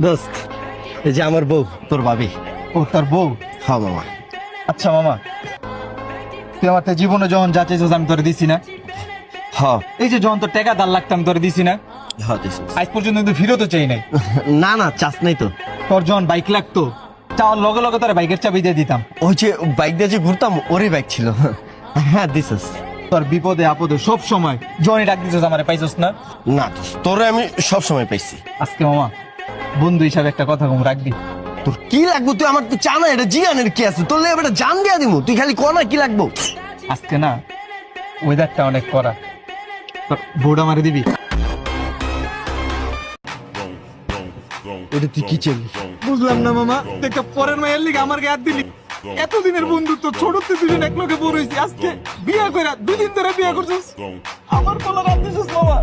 দোস্ত, এই যে আমার বউ, তোর ভাবি। ও তোর বউ? হ্যাঁ মামা। আচ্ছা মামা, তুই আমার তো জীবনে যখন যা চাইছিস আমি তোরে দিছি না? হ্যাঁ এই যে যখন তোর টাকা 10 লাখ আমি তোরে দিছি না? হ্যাঁ দিছিস। আজ পর্যন্ত কিন্তু ফিরতও চাই নাই। না না, চাস নাই তো। তোর যখন বাইক লাগতো, চাওয়ার লগে লগে তোর বাইকের চাবি দিয়ে দিতাম। ওই যে বাইক দিয়ে যে ঘুরতাম, ওরই বাইক ছিল। হ্যাঁ দিছিস। তোর বিপদে আপদে সব সময় জনি ডাক দিছিস, আমারে পাইছস না? না দোস্ত, তোরে আমি সব সময় পাইছি। আজকে মামা বন্ধু হিসাবে একটা কথা কম রাখবি। তোর কি লাগবো? তুই আমার তো জানা এটা জিয়ানের কি আছে, তোর লেগে একটা জান দিয়া দিমু, তুই খালি কনা কি লাগবো। আজকে না ওয়েদারটা অনেক কড়া, তোর বউটা মারি দিবি। এটা তুই কি চাইলি? বুঝলাম না মামা, একটা পরের মায়ের লিগে আমার গায়ে হাত দিলি। এতদিনের বন্ধুত্ব, ছোটতে দুজন এক লগে বড় হইছি, আজকে বিয়া কইরা 2 দিন ধরে বিয়া করছিস, আমার বলার হাত দিছিস মামা।